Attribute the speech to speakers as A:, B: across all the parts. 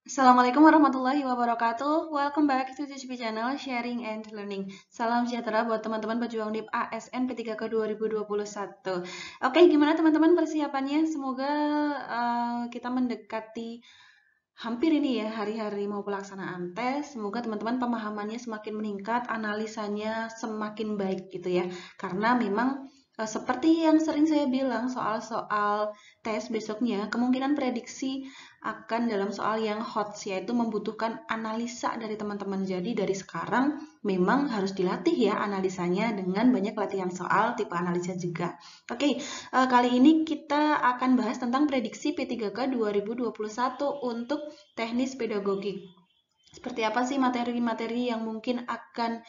A: Assalamualaikum warahmatullahi wabarakatuh. Welcome back to TCP Channel Sharing and Learning. Salam sejahtera buat teman-teman pejuang DIP ASN P3K 2021. Oke, gimana teman-teman persiapannya? Semoga kita mendekati hampir ini ya hari-hari mau pelaksanaan tes. Semoga teman-teman pemahamannya semakin meningkat, analisanya semakin baik gitu ya. Karena memang seperti yang sering saya bilang, soal-soal tes besoknya kemungkinan prediksi akan dalam soal yang hot, yaitu membutuhkan analisa dari teman-teman. Jadi dari sekarang memang harus dilatih ya analisanya dengan banyak latihan soal tipe analisa juga. Oke, kali ini kita akan bahas tentang prediksi P3K 2021 untuk teknis pedagogik. Seperti apa sih materi-materi yang mungkin akan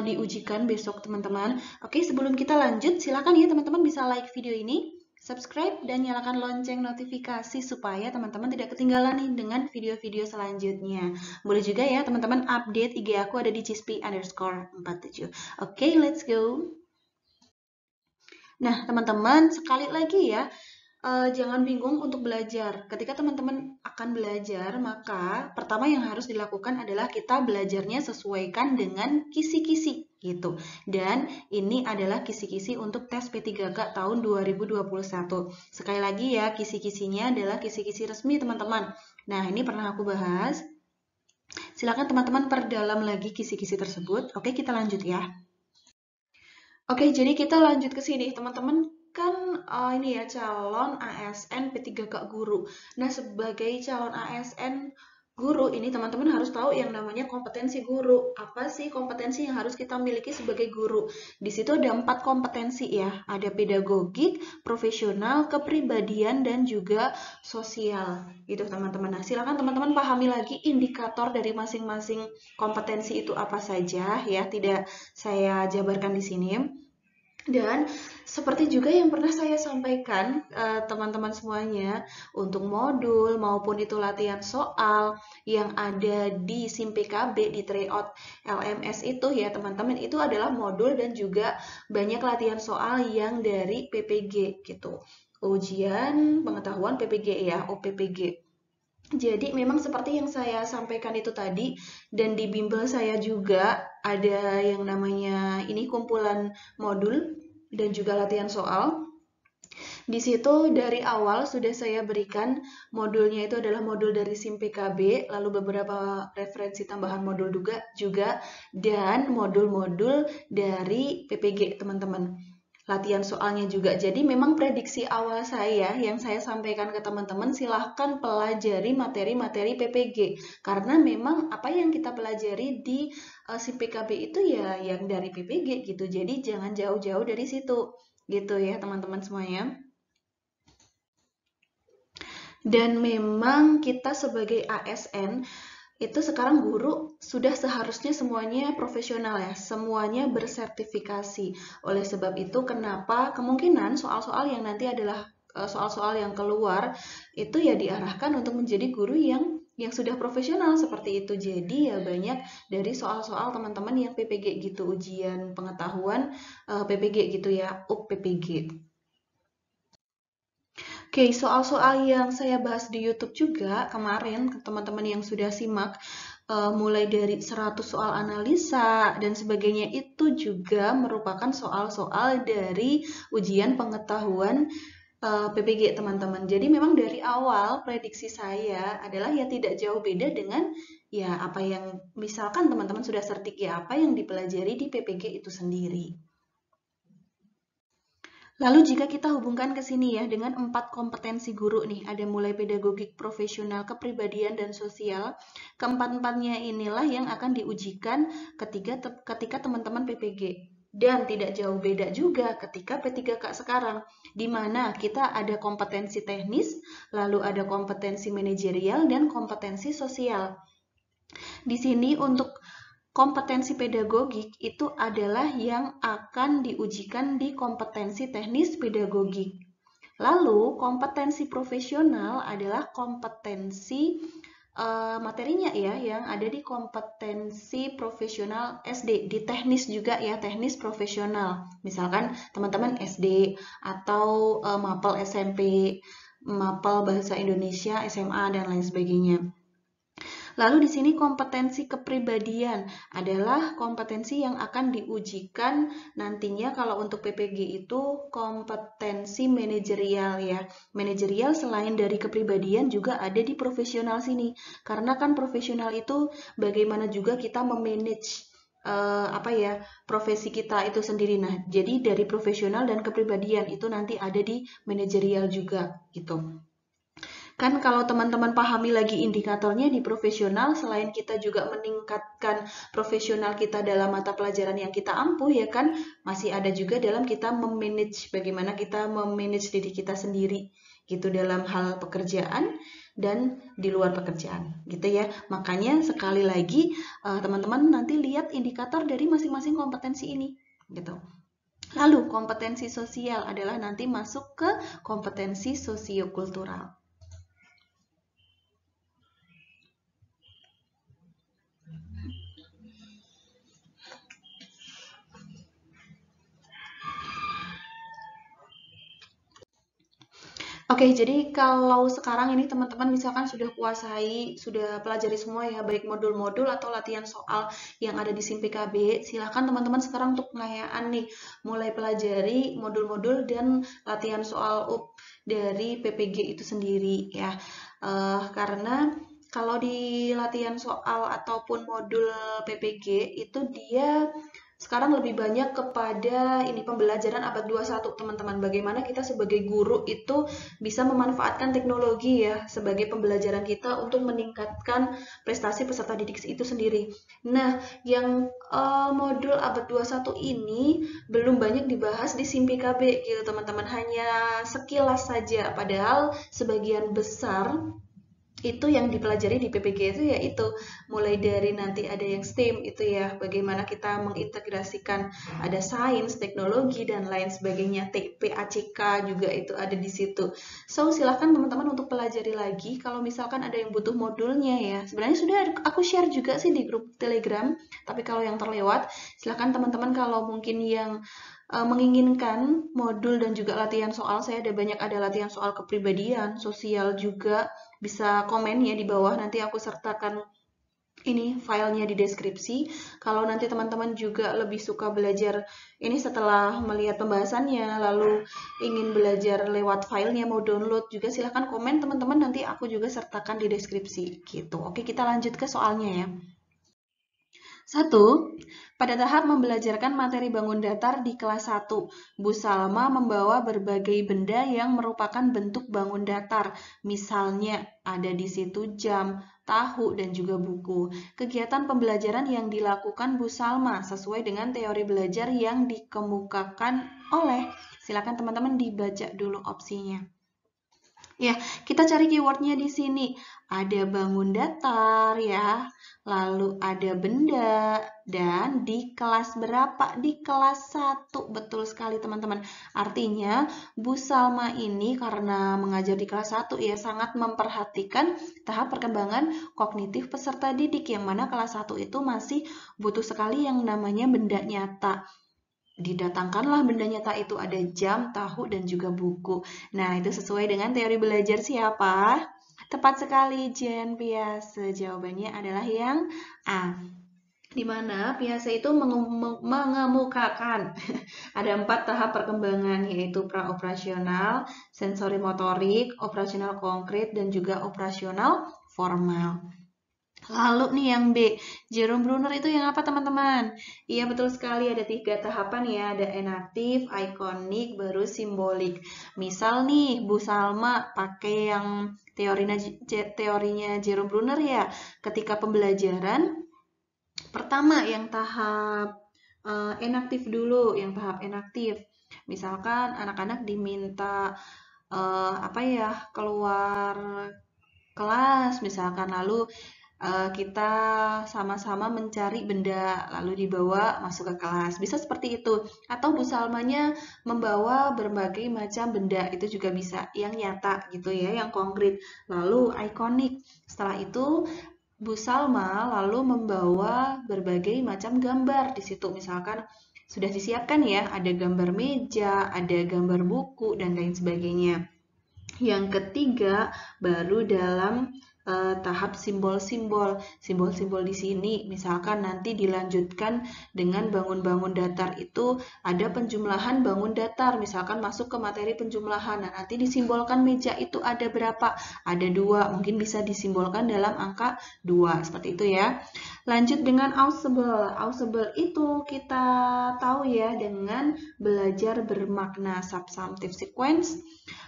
A: diujikan besok teman-teman? Oke, sebelum kita lanjut, silakan ya teman-teman bisa like video ini, subscribe, dan nyalakan lonceng notifikasi supaya teman-teman tidak ketinggalan nih dengan video-video selanjutnya. Boleh juga ya teman-teman update IG aku ada di cispi_47. Oke, let's go. Nah, teman-teman, sekali lagi ya, jangan bingung untuk belajar. Ketika teman-teman akan belajar, maka pertama yang harus dilakukan adalah kita belajarnya sesuaikan dengan kisi-kisi gitu. Dan ini adalah kisi-kisi untuk tes P3K tahun 2021. Sekali lagi ya, kisi-kisinya adalah kisi-kisi resmi teman-teman. Nah, ini pernah aku bahas. Silakan teman-teman perdalam lagi kisi-kisi tersebut. Oke, kita lanjut ya. Oke, jadi kita lanjut ke sini, teman-teman. Kan ini ya calon ASN P3K guru. Nah, sebagai calon ASN guru ini teman-teman harus tahu yang namanya kompetensi guru. Apa sih kompetensi yang harus kita miliki sebagai guru? Di situ ada 4 kompetensi ya. Ada pedagogik, profesional, kepribadian, dan juga sosial. Gitu teman-teman. Nah, silakan teman-teman pahami lagi indikator dari masing-masing kompetensi itu apa saja ya. Tidak saya jabarkan di sini. Dan seperti juga yang pernah saya sampaikan teman-teman semuanya, untuk modul maupun itu latihan soal yang ada di SIM PKB di tryout LMS itu ya teman-teman, itu adalah modul dan juga banyak latihan soal yang dari PPG gitu. Ujian pengetahuan PPG ya, UPPG. Jadi memang seperti yang saya sampaikan itu tadi, dan di bimbel saya juga ada yang namanya ini kumpulan modul dan juga latihan soal. Di situ dari awal sudah saya berikan modulnya itu adalah modul dari SIM PKB, lalu beberapa referensi tambahan modul juga dan modul-modul dari PPG teman-teman. Latihan soalnya juga. Jadi memang prediksi awal saya yang saya sampaikan ke teman-teman, silahkan pelajari materi-materi PPG. Karena memang apa yang kita pelajari di SIM PKB itu ya yang dari PPG gitu. Jadi jangan jauh-jauh dari situ. Gitu ya teman-teman semuanya. Dan memang kita sebagai ASN itu sekarang guru sudah seharusnya semuanya profesional ya, semuanya bersertifikasi. Oleh sebab itu kenapa kemungkinan soal-soal yang nanti adalah soal-soal yang keluar itu ya diarahkan untuk menjadi guru yang sudah profesional seperti itu. Jadi ya banyak dari soal-soal teman-teman yang PPG gitu, ujian pengetahuan PPG gitu ya, UPPG. Oke, soal-soal yang saya bahas di YouTube juga kemarin, teman-teman yang sudah simak, mulai dari 100 soal analisa dan sebagainya, itu juga merupakan soal-soal dari ujian pengetahuan PPG teman-teman. Jadi memang dari awal prediksi saya adalah ya tidak jauh beda dengan ya apa yang misalkan teman-teman sudah sertik ya apa yang dipelajari di PPG itu sendiri. Lalu jika kita hubungkan ke sini ya dengan 4 kompetensi guru nih, ada mulai pedagogik, profesional, kepribadian, dan sosial. Keempat-empatnya inilah yang akan diujikan ketika teman-teman PPG. Dan tidak jauh beda juga ketika P3K sekarang, di mana kita ada kompetensi teknis, lalu ada kompetensi manajerial, dan kompetensi sosial. Di sini untuk kompetensi pedagogik itu adalah yang akan diujikan di kompetensi teknis pedagogik. Lalu, kompetensi profesional adalah kompetensi materinya ya yang ada di kompetensi profesional SD, di teknis juga ya, teknis profesional. Misalkan teman-teman SD atau mapel SMP, mapel bahasa Indonesia SMA dan lain sebagainya. Lalu di sini kompetensi kepribadian adalah kompetensi yang akan diujikan nantinya kalau untuk PPG itu kompetensi manajerial ya. Manajerial selain dari kepribadian juga ada di profesional sini. Karena kan profesional itu bagaimana juga kita memanage profesi kita itu sendiri. Nah, jadi dari profesional dan kepribadian itu nanti ada di manajerial juga gitu. Kan kalau teman-teman pahami lagi indikatornya di profesional, selain kita juga meningkatkan profesional kita dalam mata pelajaran yang kita ampuh ya kan, masih ada juga dalam kita memanage, bagaimana kita memanage diri kita sendiri gitu dalam hal pekerjaan dan di luar pekerjaan gitu ya. Makanya sekali lagi teman-teman nanti lihat indikator dari masing-masing kompetensi ini gitu. Lalu kompetensi sosial adalah nanti masuk ke kompetensi sosiokultural. Oke, jadi kalau sekarang ini teman-teman misalkan sudah kuasai, sudah pelajari semua ya, baik modul-modul atau latihan soal yang ada di SIM PKB, silahkan teman-teman sekarang untuk pengayaan nih, mulai pelajari modul-modul dan latihan soal UP dari PPG itu sendiri ya. Karena kalau di latihan soal ataupun modul PPG itu dia sekarang lebih banyak kepada ini pembelajaran abad 21 teman-teman. Bagaimana kita sebagai guru itu bisa memanfaatkan teknologi ya sebagai pembelajaran kita untuk meningkatkan prestasi peserta didik itu sendiri. Nah, yang modul abad 21 ini belum banyak dibahas di SIM PKB gitu teman-teman. Hanya sekilas saja padahal sebagian besar itu yang dipelajari di PPG itu yaitu mulai dari nanti ada yang STEM itu ya, bagaimana kita mengintegrasikan ada sains, teknologi dan lain sebagainya. PACK juga itu ada di situ. So silahkan teman-teman untuk pelajari lagi kalau misalkan ada yang butuh modulnya ya. Sebenarnya sudah aku share juga sih di grup Telegram, tapi kalau yang terlewat silahkan teman-teman kalau mungkin yang menginginkan modul dan juga latihan soal, saya ada latihan soal kepribadian, sosial juga, bisa komen ya di bawah, nanti aku sertakan ini filenya di deskripsi. Kalau nanti teman-teman juga lebih suka belajar ini setelah melihat pembahasannya, lalu ingin belajar lewat filenya, mau download juga silahkan komen teman-teman, nanti aku juga sertakan di deskripsi gitu. Oke, kita lanjut ke soalnya ya. 1. Pada tahap membelajarkan materi bangun datar di kelas 1, Bu Salma membawa berbagai benda yang merupakan bentuk bangun datar. Misalnya, ada di situ jam, tahu, dan juga buku. Kegiatan pembelajaran yang dilakukan Bu Salma sesuai dengan teori belajar yang dikemukakan oleh. Silakan teman-teman dibaca dulu opsinya. Ya, kita cari keywordnya di sini. Ada bangun datar ya, lalu ada benda, dan di kelas berapa? Di kelas 1, betul sekali teman-teman. Artinya, Bu Salma ini karena mengajar di kelas 1 ya, sangat memperhatikan tahap perkembangan kognitif peserta didik, yang mana kelas 1 itu masih butuh sekali yang namanya benda nyata. Didatangkanlah benda nyata itu, ada jam, tahu, dan juga buku. Nah, itu sesuai dengan teori belajar siapa? Tepat sekali, Jen Piase. Jawabannya adalah yang A. Di mana Piase itu mengemukakan ada 4 tahap perkembangan, yaitu praoperasional, sensori motorik, operasional konkret, dan juga operasional formal. Lalu nih yang B, Jerome Bruner itu yang apa teman-teman? Iya betul sekali, ada 3 tahapan ya, ada enaktif, ikonik, baru simbolik. Misal nih Bu Salma pakai yang teorinya Jerome Bruner ya, ketika pembelajaran pertama yang tahap enaktif dulu, yang tahap enaktif. Misalkan anak-anak diminta keluar kelas misalkan, lalu kita sama-sama mencari benda lalu dibawa masuk ke kelas, bisa seperti itu. Atau Bu Salmanya membawa berbagai macam benda, itu juga bisa yang nyata gitu ya, yang konkret. Lalu ikonik, setelah itu Bu Salma lalu membawa berbagai macam gambar di situ, misalkan sudah disiapkan ya, ada gambar meja, ada gambar buku dan lain sebagainya. Yang ketiga baru dalam tahap simbol-simbol. Simbol-simbol di sini misalkan nanti dilanjutkan dengan bangun-bangun datar, itu ada penjumlahan bangun datar, misalkan masuk ke materi penjumlahan. Nah, nanti disimbolkan meja itu ada berapa? Ada 2, mungkin bisa disimbolkan dalam angka 2, seperti itu ya. Lanjut dengan audible. Audible itu kita tahu ya dengan belajar bermakna substantive sequence.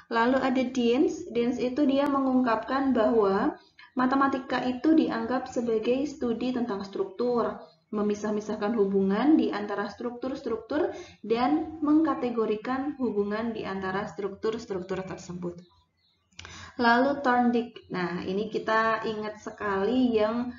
A: Lalu ada Deans. Deans itu dia mengungkapkan bahwa matematika itu dianggap sebagai studi tentang struktur, memisah-misahkan hubungan di antara struktur-struktur dan mengkategorikan hubungan di antara struktur-struktur tersebut. Lalu Thorndike. Nah, ini kita ingat sekali yang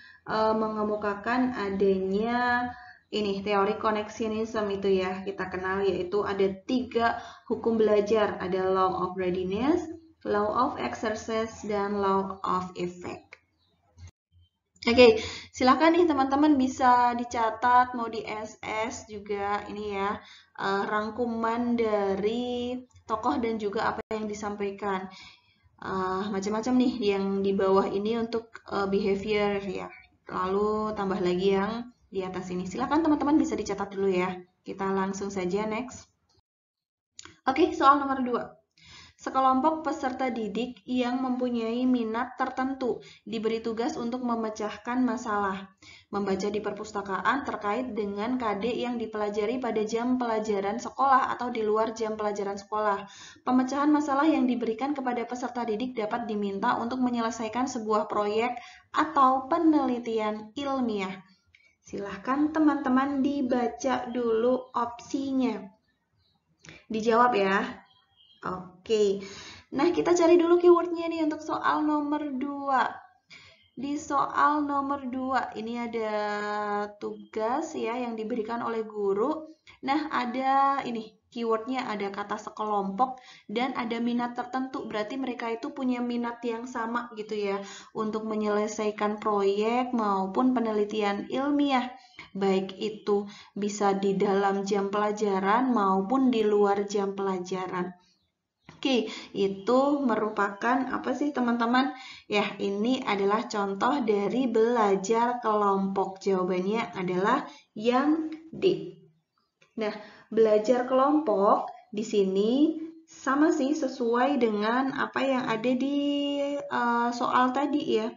A: mengemukakan adanya ini teori connectionism itu ya, kita kenal, yaitu ada 3 hukum belajar, ada law of readiness, law of exercise, dan law of effect. Oke, silakan nih teman-teman bisa dicatat, mau di SS juga ini ya, rangkuman dari tokoh dan juga apa yang disampaikan. Macam-macam nih yang di bawah ini untuk behavior ya. Lalu tambah lagi yang di atas ini. Silakan teman-teman bisa dicatat dulu ya. Kita langsung saja next. Oke, soal nomor 2. Sekelompok peserta didik yang mempunyai minat tertentu diberi tugas untuk memecahkan masalah, membaca di perpustakaan terkait dengan KD yang dipelajari pada jam pelajaran sekolah atau di luar jam pelajaran sekolah. Pemecahan masalah yang diberikan kepada peserta didik dapat diminta untuk menyelesaikan sebuah proyek atau penelitian ilmiah. Silahkan teman-teman dibaca dulu opsinya. Dijawab ya. Oke, nah kita cari dulu keywordnya nih untuk soal nomor 2. Di soal nomor 2 ini ada tugas ya yang diberikan oleh guru. Nah, ada ini keywordnya, ada kata sekelompok dan ada minat tertentu. Berarti mereka itu punya minat yang sama gitu ya untuk menyelesaikan proyek maupun penelitian ilmiah. Baik itu bisa di dalam jam pelajaran maupun di luar jam pelajaran. Oke, itu merupakan apa sih teman-teman? Ya, ini adalah contoh dari belajar kelompok. Jawabannya adalah yang D. Nah, belajar kelompok di sini sama sih sesuai dengan apa yang ada di soal tadi ya.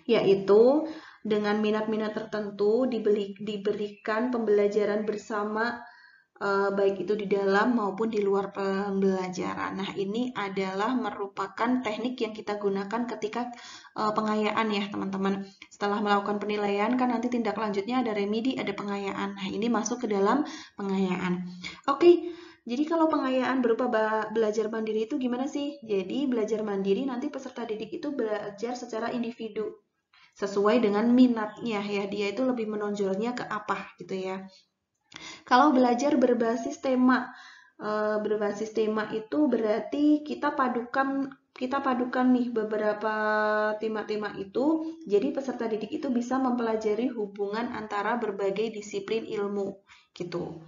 A: Yaitu dengan minat-minat tertentu diberikan pembelajaran bersama, baik itu di dalam maupun di luar pembelajaran. Nah, ini adalah merupakan teknik yang kita gunakan ketika pengayaan ya, teman-teman. Setelah melakukan penilaian, kan nanti tindak lanjutnya ada remedi, ada pengayaan. Nah, ini masuk ke dalam pengayaan. Oke, jadi kalau pengayaan berupa belajar mandiri itu gimana sih? Jadi, belajar mandiri nanti peserta didik itu belajar secara individu, sesuai dengan minatnya ya, dia itu lebih menonjolnya ke apa gitu ya. Kalau belajar berbasis tema itu berarti kita padukan nih beberapa tema-tema itu, jadi peserta didik itu bisa mempelajari hubungan antara berbagai disiplin ilmu gitu.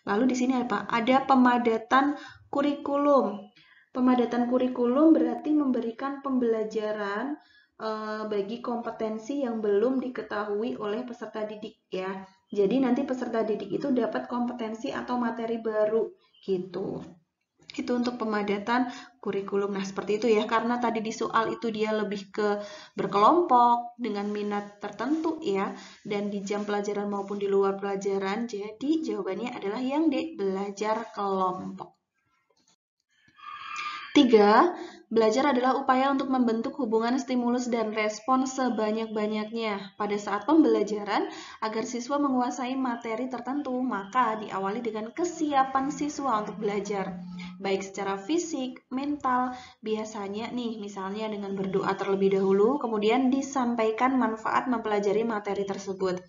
A: Lalu di sini apa? Ada pemadatan kurikulum. Pemadatan kurikulum berarti memberikan pembelajaran bagi kompetensi yang belum diketahui oleh peserta didik ya. Jadi nanti peserta didik itu dapat kompetensi atau materi baru gitu. Itu untuk pemadatan kurikulum. Nah, seperti itu ya, karena tadi di soal itu dia lebih ke berkelompok dengan minat tertentu ya, dan di jam pelajaran maupun di luar pelajaran, jadi jawabannya adalah yang D, belajar kelompok. 3. Belajar adalah upaya untuk membentuk hubungan stimulus dan respon sebanyak-banyaknya pada saat pembelajaran agar siswa menguasai materi tertentu, maka diawali dengan kesiapan siswa untuk belajar, baik secara fisik, mental, biasanya nih misalnya dengan berdoa terlebih dahulu, kemudian disampaikan manfaat mempelajari materi tersebut.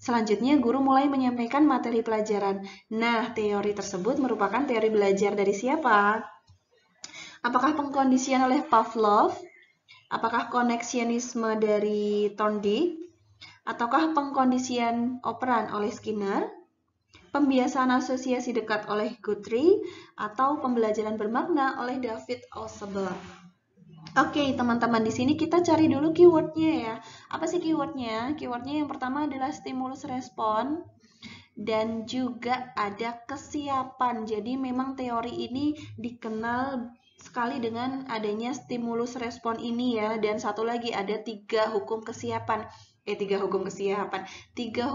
A: Selanjutnya, guru mulai menyampaikan materi pelajaran. Nah, teori tersebut merupakan teori belajar dari siapa? Apakah pengkondisian oleh Pavlov? Apakah koneksionisme dari Thorndike? Ataukah pengkondisian operan oleh Skinner? Pembiasaan asosiasi dekat oleh Guthrie? Atau pembelajaran bermakna oleh David Ausubel? Oke, teman-teman, di sini kita cari dulu keywordnya ya. Apa sih keywordnya? Keywordnya yang pertama adalah stimulus respon dan juga ada kesiapan. Jadi memang teori ini dikenal sekali dengan adanya stimulus respon ini ya. Dan satu lagi ada tiga hukum kesiapan. Tiga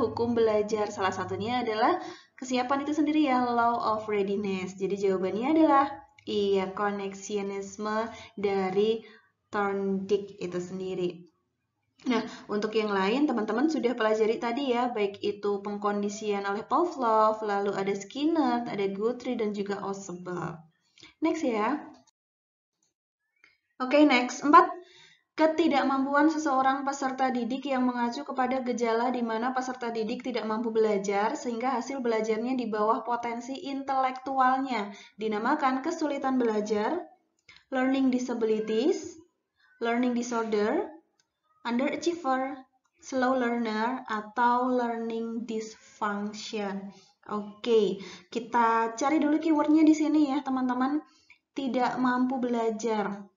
A: hukum belajar. Salah satunya adalah kesiapan itu sendiri ya, law of readiness. Jadi jawabannya adalah iya, koneksionisme dari Thorndike itu sendiri. Nah, untuk yang lain teman-teman sudah pelajari tadi ya, baik itu pengkondisian oleh Pavlov, lalu ada Skinner, ada Guthrie, dan juga Ausubel. Next ya. Oke, next. 4. Ketidakmampuan seseorang peserta didik yang mengacu kepada gejala di mana peserta didik tidak mampu belajar sehingga hasil belajarnya di bawah potensi intelektualnya dinamakan kesulitan belajar, learning disabilities, learning disorder, underachiever, slow learner, atau learning dysfunction. Oke, kita cari dulu keywordnya di sini ya teman-teman. Tidak mampu belajar.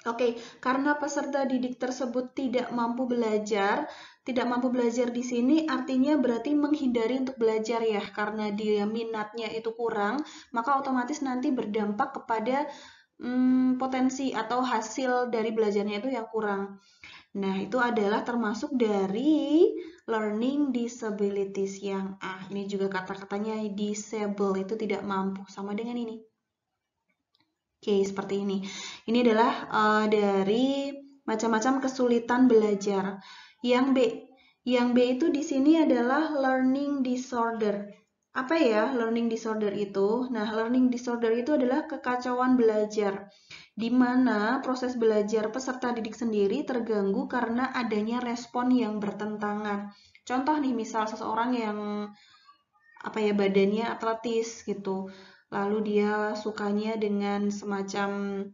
A: Oke, karena peserta didik tersebut tidak mampu belajar di sini artinya berarti menghindari untuk belajar ya, karena dia minatnya itu kurang, maka otomatis nanti berdampak kepada potensi atau hasil dari belajarnya itu yang kurang. Nah, itu adalah termasuk dari learning disabilities yang A. Ini juga kata-katanya disable, itu tidak mampu. Sama dengan ini. Oke, seperti ini. Ini adalah dari macam-macam kesulitan belajar. Yang B. Yang B itu di sini adalah learning disorder. Apa ya learning disorder itu? Nah, learning disorder itu adalah kekacauan belajar, di mana proses belajar peserta didik sendiri terganggu karena adanya respon yang bertentangan. Contoh nih, misal seseorang yang badannya atletis gitu, lalu dia sukanya dengan semacam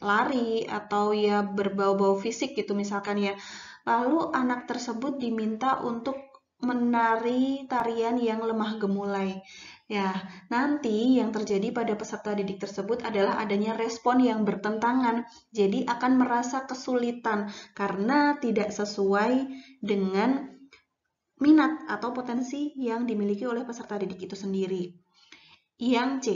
A: lari atau ya berbau-bau fisik gitu misalkan ya. Lalu anak tersebut diminta untuk menari tarian yang lemah gemulai. Ya, nanti yang terjadi pada peserta didik tersebut adalah adanya respon yang bertentangan. Jadi akan merasa kesulitan karena tidak sesuai dengan minat atau potensi yang dimiliki oleh peserta didik itu sendiri. Yang C,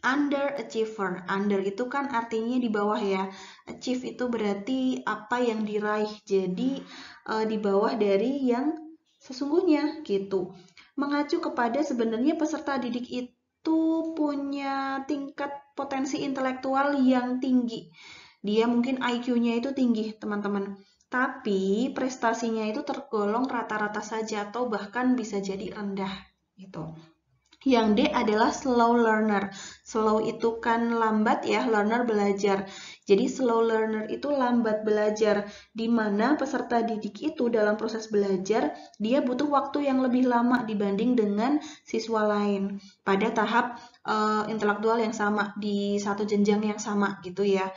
A: underachiever. Under itu kan artinya di bawah ya. Achieve itu berarti apa yang diraih. Jadi di bawah dari yang sesungguhnya gitu. Mengacu kepada sebenarnya peserta didik itu punya tingkat potensi intelektual yang tinggi. Dia mungkin IQ-nya itu tinggi, teman-teman. Tapi prestasinya itu tergolong rata-rata saja atau bahkan bisa jadi rendah gitu. Yang D adalah slow learner. Slow itu kan lambat ya, learner belajar. Jadi slow learner itu lambat belajar, di mana peserta didik itu dalam proses belajar, dia butuh waktu yang lebih lama dibanding dengan siswa lain pada tahap intelektual yang sama, di satu jenjang yang sama gitu ya.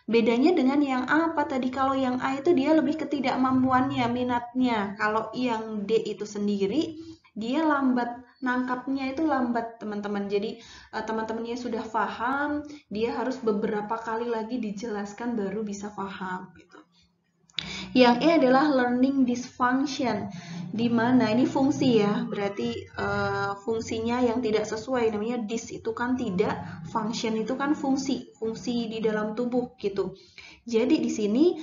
A: Bedanya dengan yang A apa tadi? Kalau yang A itu dia lebih ketidakmampuannya, minatnya. Kalau yang D itu sendiri, dia lambat nangkapnya itu lambat teman-teman. Jadi teman-temannya sudah paham, dia harus beberapa kali lagi dijelaskan baru bisa paham gitu. Yang E adalah learning dysfunction, di mana ini fungsi ya, berarti fungsinya yang tidak sesuai, namanya dis itu kan tidak, function itu kan fungsi di dalam tubuh gitu. Jadi di sini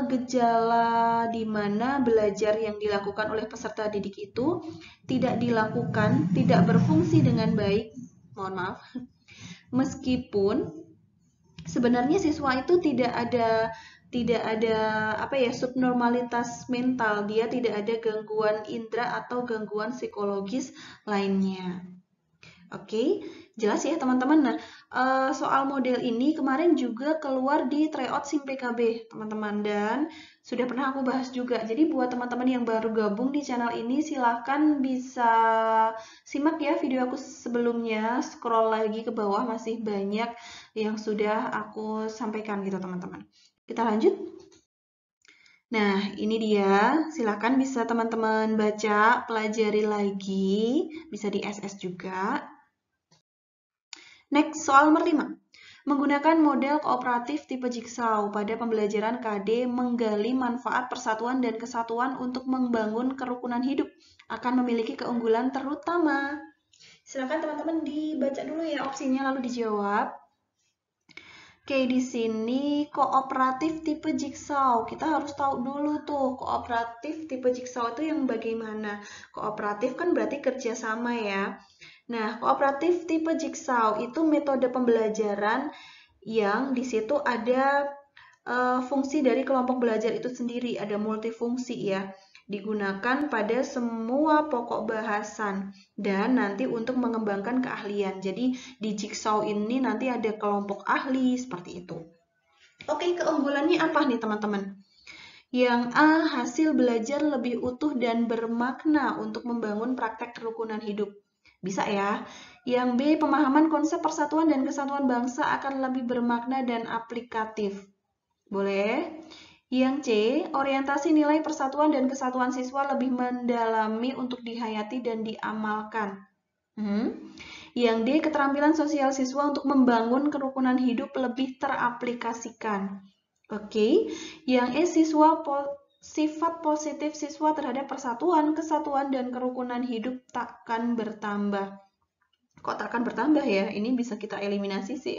A: gejala di mana belajar yang dilakukan oleh peserta didik itu tidak berfungsi dengan baik, mohon maaf, meskipun sebenarnya siswa itu tidak ada subnormalitas mental, dia tidak ada gangguan indera atau gangguan psikologis lainnya. Oke, jelas ya teman-teman. Nah, soal model ini kemarin juga keluar di tryout SIM PKB teman-teman, dan sudah pernah aku bahas juga. Jadi buat teman-teman yang baru gabung di channel ini, silahkan bisa simak ya video aku sebelumnya, scroll lagi ke bawah, masih banyak yang sudah aku sampaikan gitu teman-teman. Kita lanjut. Nah, ini dia. Silahkan bisa teman-teman baca, pelajari lagi, bisa di SS juga. Next, soal nomor 5. Menggunakan model kooperatif tipe Jigsaw pada pembelajaran KD menggali manfaat persatuan dan kesatuan untuk membangun kerukunan hidup akan memiliki keunggulan terutama. Silakan teman-teman dibaca dulu ya opsinya lalu dijawab. Oke, di sini kooperatif tipe Jigsaw. Kita harus tahu dulu tuh kooperatif tipe Jigsaw itu yang bagaimana. Kooperatif kan berarti kerjasama ya. Nah, kooperatif tipe Jigsaw itu metode pembelajaran yang di situ ada fungsi dari kelompok belajar itu sendiri, ada multifungsi ya. Digunakan pada semua pokok bahasan dan nanti untuk mengembangkan keahlian. Jadi di Jigsaw ini nanti ada kelompok ahli seperti itu. Oke, keunggulannya apa nih teman-teman? Yang A, hasil belajar lebih utuh dan bermakna untuk membangun praktek kerukunan hidup. Bisa ya. Yang B, pemahaman konsep persatuan dan kesatuan bangsa akan lebih bermakna dan aplikatif. Boleh. Yang C, orientasi nilai persatuan dan kesatuan siswa lebih mendalami untuk dihayati dan diamalkan. Yang D, keterampilan sosial siswa untuk membangun kerukunan hidup lebih teraplikasikan. Oke. Yang E, sifat positif siswa terhadap persatuan, kesatuan, dan kerukunan hidup takkan bertambah. Kok takkan bertambah ya? Ini bisa kita eliminasi sih.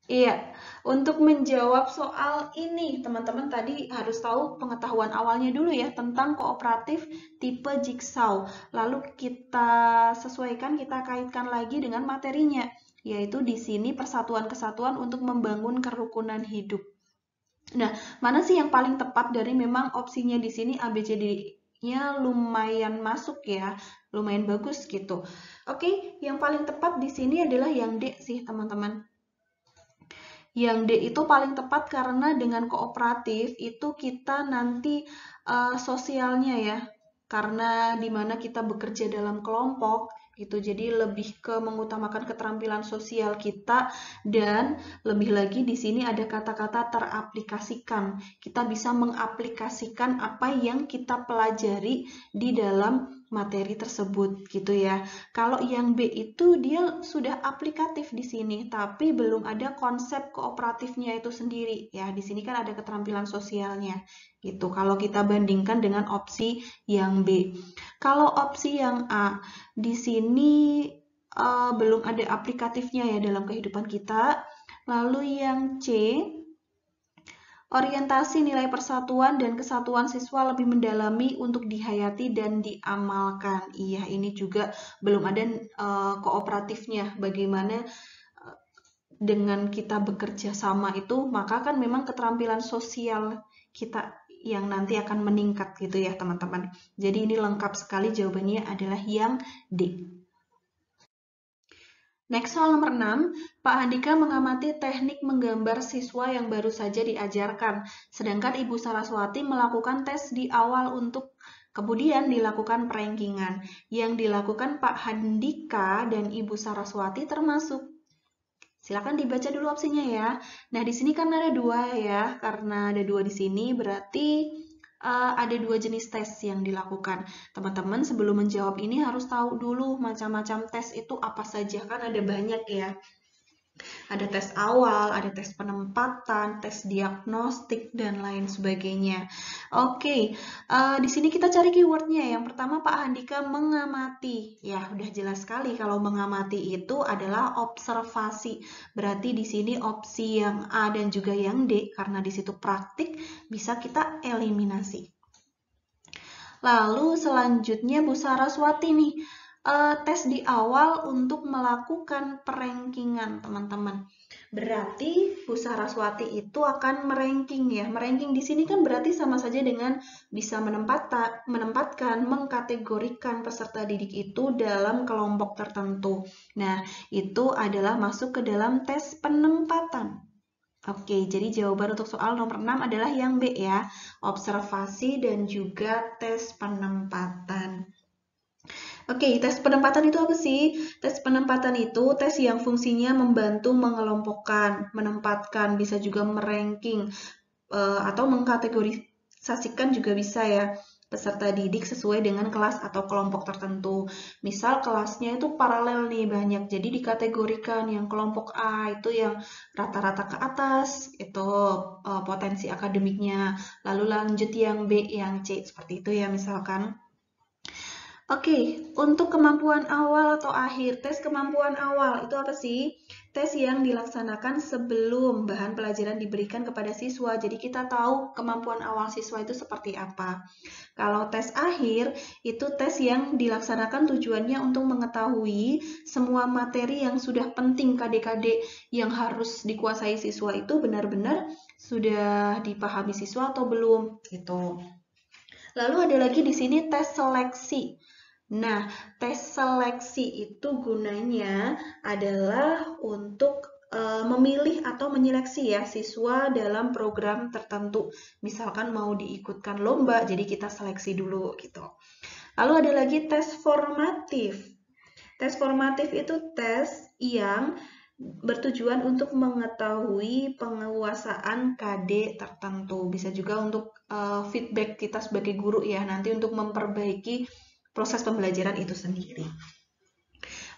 A: Iya, untuk menjawab soal ini, teman-teman tadi harus tahu pengetahuan awalnya dulu ya tentang kooperatif tipe Jigsaw. Lalu kita sesuaikan, kita kaitkan lagi dengan materinya, yaitu di sini persatuan kesatuan untuk membangun kerukunan hidup. Nah, mana sih yang paling tepat dari memang opsinya di sini ABCD-nya lumayan masuk ya, lumayan bagus gitu. Oke, yang paling tepat di sini adalah yang D sih, teman-teman. Yang D itu paling tepat karena dengan kooperatif itu kita nanti sosialnya ya, karena dimana kita bekerja dalam kelompok gitu, jadi lebih ke mengutamakan keterampilan sosial kita dan lebih lagi di sini ada kata-kata teraplikasikan. Kita bisa mengaplikasikan apa yang kita pelajari di dalam materi tersebut gitu ya. Kalau yang B itu dia sudah aplikatif di sini, tapi belum ada konsep kooperatifnya itu sendiri ya. Di sini kan ada keterampilan sosialnya gitu. Kalau kita bandingkan dengan opsi yang B. Kalau opsi yang A, di sini belum ada aplikatifnya ya dalam kehidupan kita. Lalu yang C, orientasi nilai persatuan dan kesatuan siswa lebih mendalami untuk dihayati dan diamalkan. Iya, ini juga belum ada kooperatifnya. Bagaimana dengan kita bekerja sama itu, maka kan memang keterampilan sosial kita yang nanti akan meningkat gitu ya teman-teman. Jadi ini lengkap sekali, jawabannya adalah yang D. Next, soal nomor 6, Pak Handika mengamati teknik menggambar siswa yang baru saja diajarkan, sedangkan Ibu Saraswati melakukan tes di awal untuk kemudian dilakukan perankingan. Yang dilakukan Pak Handika dan Ibu Saraswati termasuk. Silakan dibaca dulu opsinya ya. Nah, di sini kan ada dua ya, karena ada dua di sini berarti ada dua jenis tes yang dilakukan. Teman-teman sebelum menjawab ini harus tahu dulu macam-macam tes itu apa saja, kan ada banyak ya. Ada tes awal, ada tes penempatan, tes diagnostik, dan lain sebagainya. Oke, di sini kita cari keywordnya. Yang pertama Pak Handika mengamati. Ya, udah jelas sekali kalau mengamati itu adalah observasi. Berarti di sini opsi yang A dan juga yang D, karena di situ praktik, bisa kita eliminasi. Lalu selanjutnya Bu Saraswati nih, tes di awal untuk melakukan perankingan teman-teman. Berarti Bu Saraswati itu akan meranking ya. Meranking di sini kan berarti sama saja dengan bisa menempatkan, mengkategorikan peserta didik itu dalam kelompok tertentu. Nah, itu adalah masuk ke dalam tes penempatan. Oke, jadi jawaban untuk soal nomor 6 adalah yang B ya, observasi dan juga tes penempatan. Oke, tes penempatan itu apa sih? Tes penempatan itu tes yang fungsinya membantu mengelompokkan, menempatkan, bisa juga meranking, atau mengkategorisasikan juga bisa ya. peserta didik sesuai dengan kelas atau kelompok tertentu. Misal kelasnya itu paralel nih banyak, jadi dikategorikan yang kelompok A itu yang rata-rata ke atas, itu potensi akademiknya, lalu lanjut yang B, yang C, seperti itu ya misalkan. Oke, untuk kemampuan awal atau akhir, tes kemampuan awal itu apa sih? Tes yang dilaksanakan sebelum bahan pelajaran diberikan kepada siswa. Jadi kita tahu kemampuan awal siswa itu seperti apa. Kalau tes akhir, itu tes yang dilaksanakan tujuannya untuk mengetahui semua materi yang sudah penting KD-KD yang harus dikuasai siswa itu benar-benar sudah dipahami siswa atau belum gitu. Lalu ada lagi di sini tes seleksi. Nah, tes seleksi itu gunanya adalah untuk memilih atau menyeleksi ya siswa dalam program tertentu. Misalkan mau diikutkan lomba, jadi kita seleksi dulu gitu. Lalu ada lagi tes formatif. Tes formatif itu tes yang bertujuan untuk mengetahui penguasaan KD tertentu. Bisa juga untuk feedback kita sebagai guru ya, nanti untuk memperbaiki proses pembelajaran itu sendiri.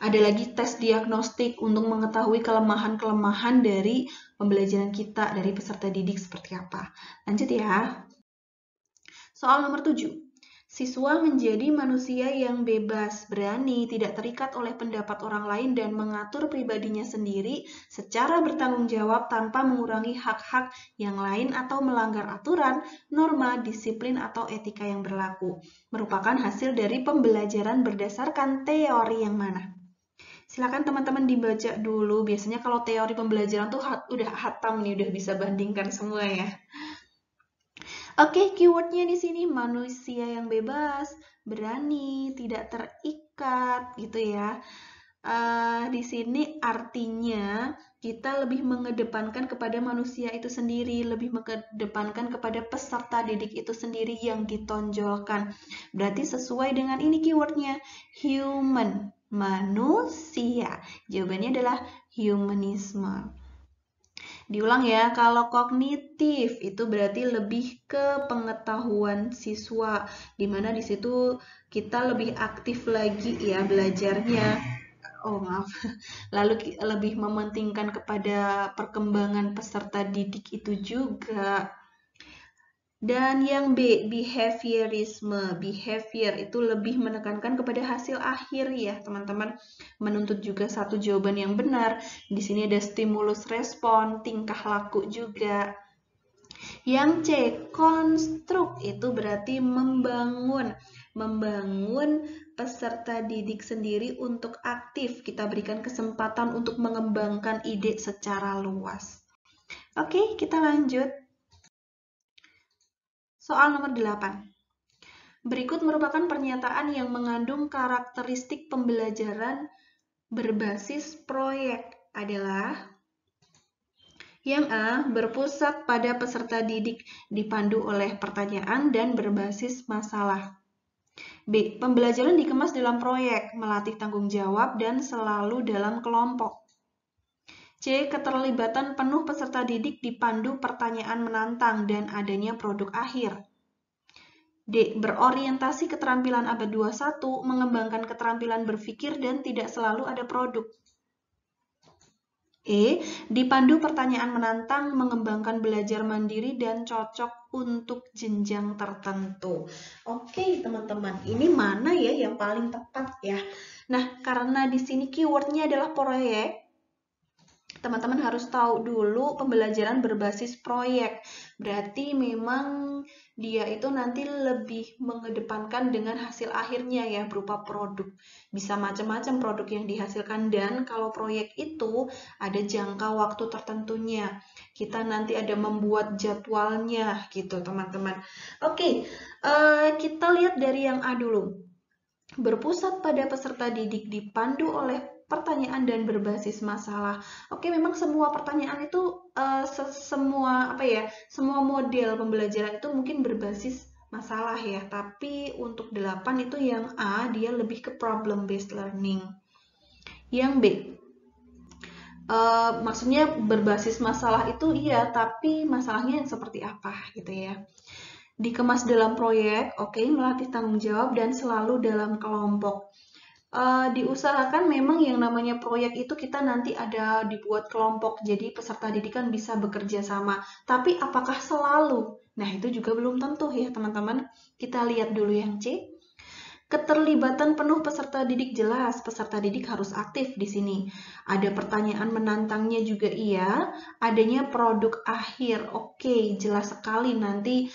A: Ada lagi tes diagnostik untuk mengetahui kelemahan-kelemahan dari pembelajaran kita, dari peserta didik seperti apa. Lanjut ya. Soal nomor 7. Siswa menjadi manusia yang bebas, berani, tidak terikat oleh pendapat orang lain dan mengatur pribadinya sendiri secara bertanggung jawab tanpa mengurangi hak-hak yang lain atau melanggar aturan, norma, disiplin, atau etika yang berlaku. Merupakan hasil dari pembelajaran berdasarkan teori yang mana? Silakan teman-teman dibaca dulu. Biasanya kalau teori pembelajaran tuh udah hatam nih, udah bisa bandingkan semua ya. Oke, keywordnya di sini manusia yang bebas, berani, tidak terikat, gitu ya. Di sini artinya kita lebih mengedepankan kepada manusia itu sendiri, lebih mengedepankan kepada peserta didik itu sendiri yang ditonjolkan. Berarti sesuai dengan ini keywordnya, human, manusia. Jawabannya adalah humanisme. Diulang ya, kalau kognitif itu berarti lebih ke pengetahuan siswa, di mana di situ kita lebih aktif lagi ya belajarnya. Oh maaf, lalu lebih mementingkan kepada perkembangan peserta didik itu juga. Dan yang B, behaviorisme. Behavior itu lebih menekankan kepada hasil akhir ya, teman-teman. Menuntut juga satu jawaban yang benar. Di sini ada stimulus respon, tingkah laku juga. Yang C, konstruk itu berarti membangun. Membangun peserta didik sendiri untuk aktif. Kita berikan kesempatan untuk mengembangkan ide secara luas. Oke, kita lanjut. Soal nomor 8. Berikut merupakan pernyataan yang mengandung karakteristik pembelajaran berbasis proyek adalah yang A, berpusat pada peserta didik dipandu oleh pertanyaan dan berbasis masalah. B, pembelajaran dikemas dalam proyek, melatih tanggung jawab dan selalu dalam kelompok. C, keterlibatan penuh peserta didik dipandu pertanyaan menantang dan adanya produk akhir. D. Berorientasi keterampilan abad 21, mengembangkan keterampilan berpikir dan tidak selalu ada produk. E. Dipandu pertanyaan menantang, mengembangkan belajar mandiri dan cocok untuk jenjang tertentu. Oke, teman-teman, ini mana ya yang paling tepat ya? Nah, karena di sini keywordnya adalah proyek, teman-teman harus tahu dulu pembelajaran berbasis proyek. Berarti memang dia itu nanti lebih mengedepankan dengan hasil akhirnya ya berupa produk. Bisa macam-macam produk yang dihasilkan dan kalau proyek itu ada jangka waktu tertentunya. Kita nanti ada membuat jadwalnya gitu teman-teman. Oke, kita lihat dari yang A dulu. Berpusat pada peserta didik dipandu oleh pertanyaan dan berbasis masalah. Oke, memang semua pertanyaan itu semua model pembelajaran itu mungkin berbasis masalah ya. Tapi untuk 8 itu yang A dia lebih ke problem based learning. Yang B maksudnya berbasis masalah itu iya, tapi masalahnya yang seperti apa gitu ya. Dikemas dalam proyek, oke, melatih tanggung jawab dan selalu dalam kelompok. Diusahakan memang yang namanya proyek itu kita nanti ada dibuat kelompok, jadi peserta didik kan bisa bekerja sama. Tapi apakah selalu? Nah, itu juga belum tentu ya teman-teman. Kita lihat dulu yang C. Keterlibatan penuh peserta didik jelas, peserta didik harus aktif di sini. Ada pertanyaan menantangnya juga iya, adanya produk akhir. Oke, jelas sekali nanti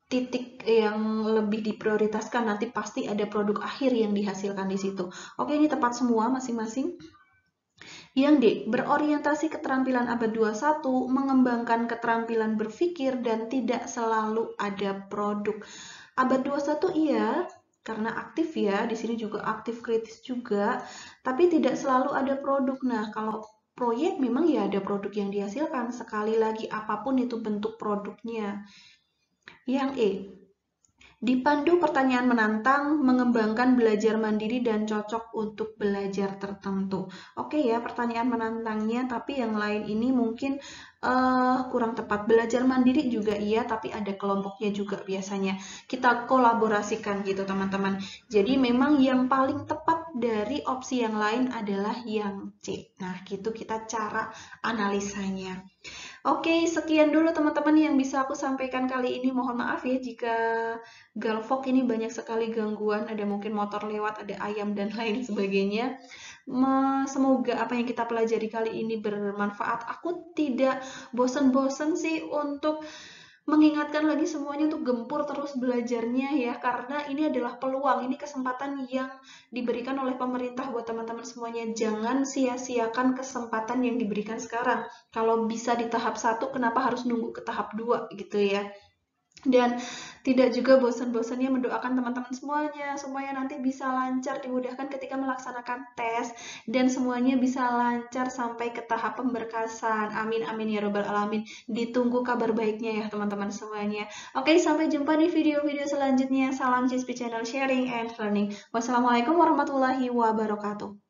A: titik yang lebih diprioritaskan nanti pasti ada produk akhir yang dihasilkan di situ. Oke, ini tepat semua masing-masing. Yang D, berorientasi keterampilan abad 21, mengembangkan keterampilan berpikir dan tidak selalu ada produk. Abad 21 iya, karena aktif ya, di sini juga aktif kritis juga, tapi tidak selalu ada produk. Nah, kalau proyek memang ya ada produk yang dihasilkan, sekali lagi apapun itu bentuk produknya. Yang E, dipandu pertanyaan menantang, mengembangkan belajar mandiri dan cocok untuk belajar tertentu. Oke ya, pertanyaan menantangnya, tapi yang lain ini mungkin kurang tepat. Belajar mandiri juga iya, tapi ada kelompoknya juga biasanya. Kita kolaborasikan gitu teman-teman. Jadi memang yang paling tepat dari opsi yang lain adalah yang C. Nah, gitu kita cara analisanya. Oke, sekian dulu teman-teman yang bisa aku sampaikan kali ini. Mohon maaf ya jika Galvok ini banyak sekali gangguan, ada mungkin motor lewat, ada ayam dan lain sebagainya. Semoga apa yang kita pelajari kali ini bermanfaat. Aku tidak bosan-bosan sih untuk mengingatkan lagi semuanya untuk gempur terus belajarnya ya, karena ini adalah peluang, ini kesempatan yang diberikan oleh pemerintah buat teman-teman semuanya. Jangan sia-siakan kesempatan yang diberikan sekarang. Kalau bisa di tahap 1, kenapa harus nunggu ke tahap 2 gitu ya. Dan tidak juga bosan-bosannya mendoakan teman-teman semuanya supaya nanti bisa lancar, dimudahkan ketika melaksanakan tes, dan semuanya bisa lancar sampai ke tahap pemberkasan. Amin amin ya robbal alamin. Ditunggu kabar baiknya ya teman-teman semuanya. Oke, sampai jumpa di video-video selanjutnya. Salam CSP Channel Sharing and Learning. Wassalamualaikum warahmatullahi wabarakatuh.